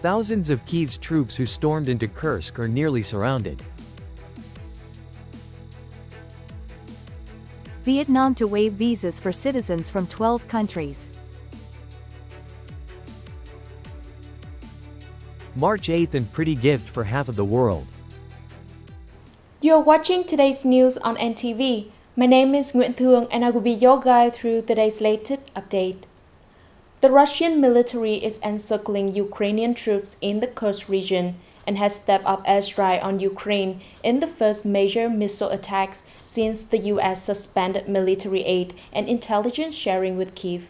Thousands of Kyiv's troops who stormed into Kursk are nearly surrounded. Vietnam to waive visas for citizens from 12 countries. March 8th and pretty gift for half of the world. You are watching today's news on NTV. My name is Nguyễn Thị and I will be your guide through today's latest update. The Russian military is encircling Ukrainian troops in the Kursk region and has stepped up airstrike on Ukraine in the first major missile attacks since the US suspended military aid and intelligence sharing with Kyiv.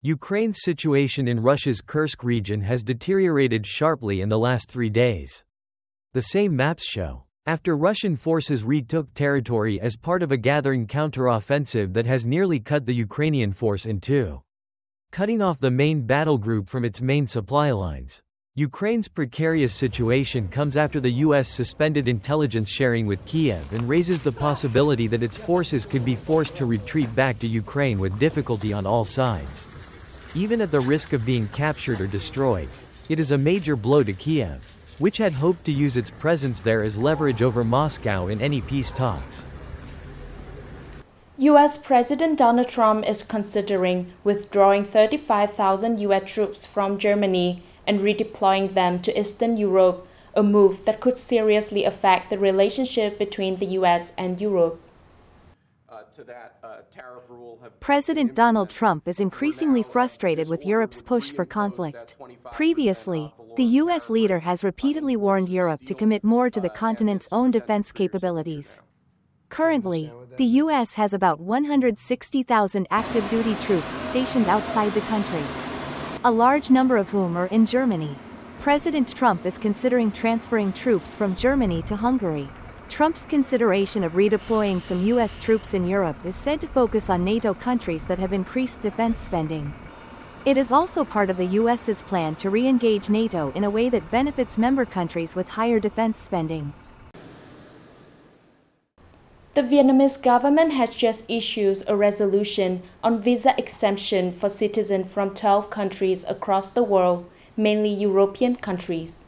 Ukraine's situation in Russia's Kursk region has deteriorated sharply in the last 3 days. The same maps show. After Russian forces retook territory as part of a gathering counter-offensive that has nearly cut the Ukrainian force in two, cutting off the main battle group from its main supply lines. Ukraine's precarious situation comes after the US suspended intelligence sharing with Kyiv and raises the possibility that its forces could be forced to retreat back to Ukraine with difficulty on all sides. Even at the risk of being captured or destroyed, it is a major blow to Kyiv, which had hoped to use its presence there as leverage over Moscow in any peace talks. US President Donald Trump is considering withdrawing 35,000 US troops from Germany and redeploying them to Eastern Europe, a move that could seriously affect the relationship between the US and Europe. President Donald Trump is increasingly frustrated with Europe's push for conflict. Previously, the US leader has repeatedly warned Europe to commit more to the continent's own defense capabilities. Currently, the US has about 160,000 active duty troops stationed outside the country, a large number of whom are in Germany. President Trump is considering transferring troops from Germany to Hungary. Trump's consideration of redeploying some US troops in Europe is said to focus on NATO countries that have increased defense spending. It is also part of the US's plan to re-engage NATO in a way that benefits member countries with higher defense spending. The Vietnamese government has just issued a resolution on visa exemption for citizens from 12 countries across the world, mainly European countries.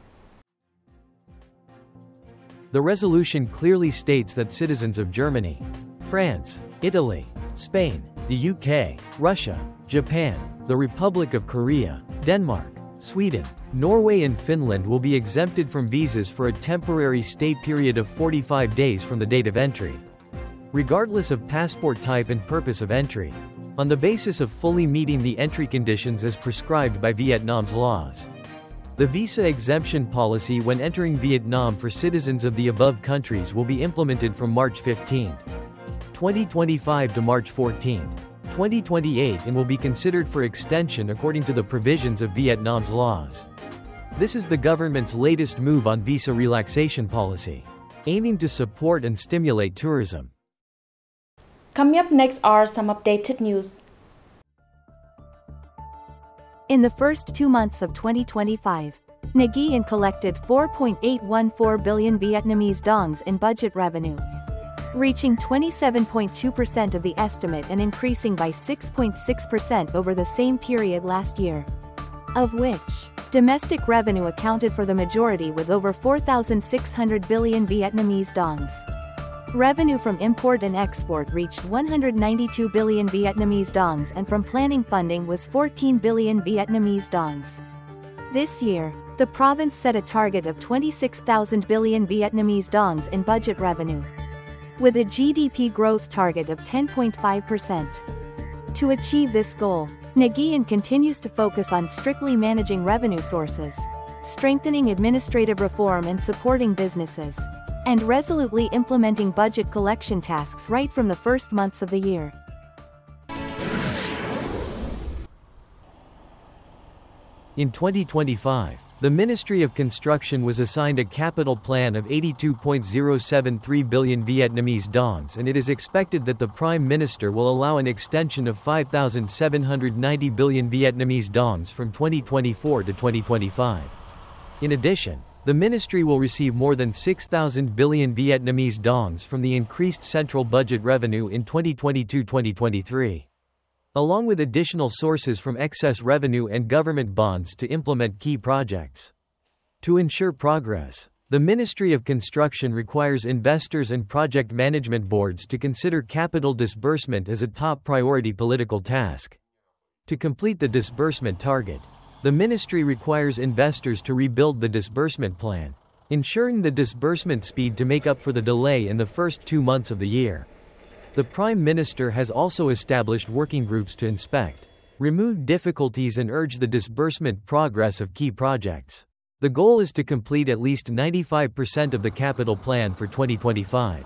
The resolution clearly states that citizens of Germany, France, Italy, Spain, the UK, Russia, Japan, the Republic of Korea, Denmark, Sweden, Norway and Finland will be exempted from visas for a temporary stay period of 45 days from the date of entry, regardless of passport type and purpose of entry, on the basis of fully meeting the entry conditions as prescribed by Vietnam's laws. The visa exemption policy when entering Vietnam for citizens of the above countries will be implemented from March 15, 2025 to March 14, 2028 and will be considered for extension according to the provisions of Vietnam's laws. This is the government's latest move on visa relaxation policy, aiming to support and stimulate tourism. Coming up next are some updated news. In the first 2 months of 2025, Nghệ An collected 4.814 billion Vietnamese dongs in budget revenue, reaching 27.2% of the estimate and increasing by 6.6% over the same period last year, of which domestic revenue accounted for the majority with over 4,600 billion Vietnamese dongs. Revenue from import and export reached 192 billion Vietnamese dongs and from planning funding was 14 billion Vietnamese dongs. This year, the province set a target of 26,000 billion Vietnamese dongs in budget revenue, with a GDP growth target of 10.5%. To achieve this goal, Nghệ An continues to focus on strictly managing revenue sources, strengthening administrative reform and supporting businesses, and resolutely implementing budget collection tasks right from the first months of the year. In 2025, the Ministry of Construction was assigned a capital plan of 82.073 billion Vietnamese dongs and it is expected that the Prime Minister will allow an extension of 5,790 billion Vietnamese dongs from 2024 to 2025. In addition, the ministry will receive more than 6,000 billion Vietnamese dongs from the increased central budget revenue in 2022-2023. along with additional sources from excess revenue and government bonds to implement key projects. To ensure progress, the Ministry of Construction requires investors and project management boards to consider capital disbursement as a top priority political task. To complete the disbursement target, the ministry requires investors to rebuild the disbursement plan, ensuring the disbursement speed to make up for the delay in the first 2 months of the year. The Prime Minister has also established working groups to inspect, remove difficulties and urge the disbursement progress of key projects. The goal is to complete at least 95% of the capital plan for 2025,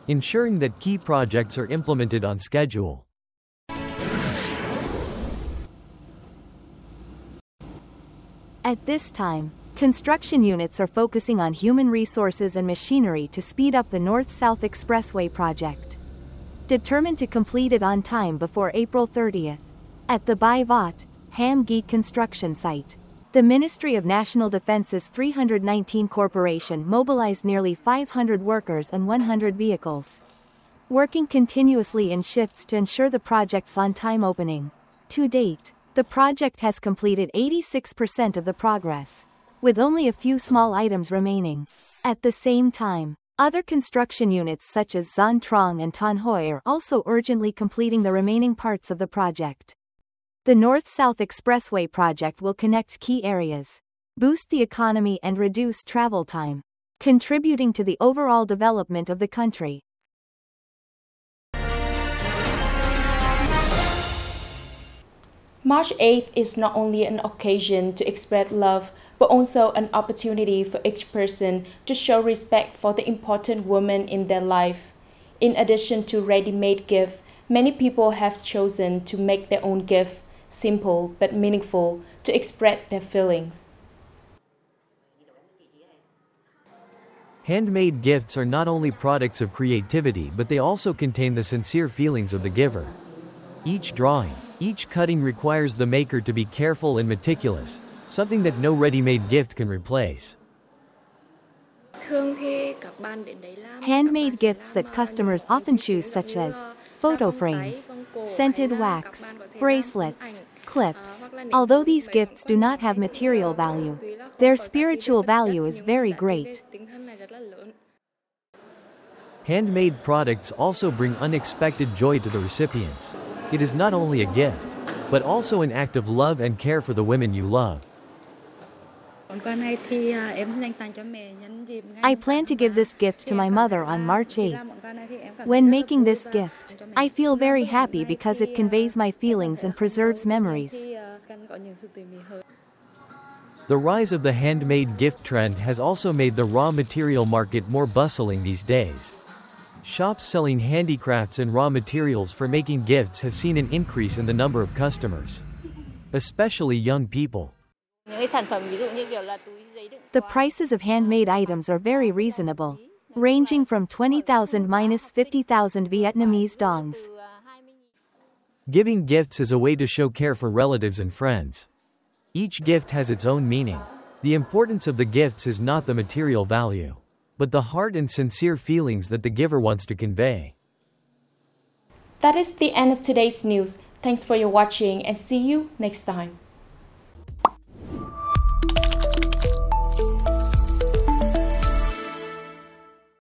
ensuring that key projects are implemented on schedule. At this time, construction units are focusing on human resources and machinery to speed up the North-South Expressway project. Determined to complete it on time before April 30th, at the Vinh Ham-Geet construction site, the Ministry of National Defense's 319 Corporation mobilized nearly 500 workers and 100 vehicles, working continuously in shifts to ensure the project's on-time opening. To date, the project has completed 86% of the progress, with only a few small items remaining. At the same time, other construction units such as Xuan Trong and Ton Hoi are also urgently completing the remaining parts of the project. The North-South Expressway project will connect key areas, boost the economy and reduce travel time, contributing to the overall development of the country. March 8th is not only an occasion to express love, but also an opportunity for each person to show respect for the important woman in their life. In addition to ready-made gifts, many people have chosen to make their own gift, simple but meaningful, to express their feelings. Handmade gifts are not only products of creativity, but they also contain the sincere feelings of the giver. Each drawing, each cutting requires the maker to be careful and meticulous, something that no ready-made gift can replace. Handmade gifts that customers often choose such as photo frames, scented wax, bracelets, clips. Although these gifts do not have material value, their spiritual value is very great. Handmade products also bring unexpected joy to the recipients. It is not only a gift, but also an act of love and care for the women you love. I plan to give this gift to my mother on March 8th. When making this gift, I feel very happy because it conveys my feelings and preserves memories. The rise of the handmade gift trend has also made the raw material market more bustling these days. Shops selling handicrafts and raw materials for making gifts have seen an increase in the number of customers, especially young people. The prices of handmade items are very reasonable, ranging from 20,000 - 50,000 Vietnamese dongs. Giving gifts is a way to show care for relatives and friends. Each gift has its own meaning. The importance of the gifts is not the material value, but the heart and sincere feelings that the giver wants to convey. That is the end of today's news. Thanks for your watching and see you next time.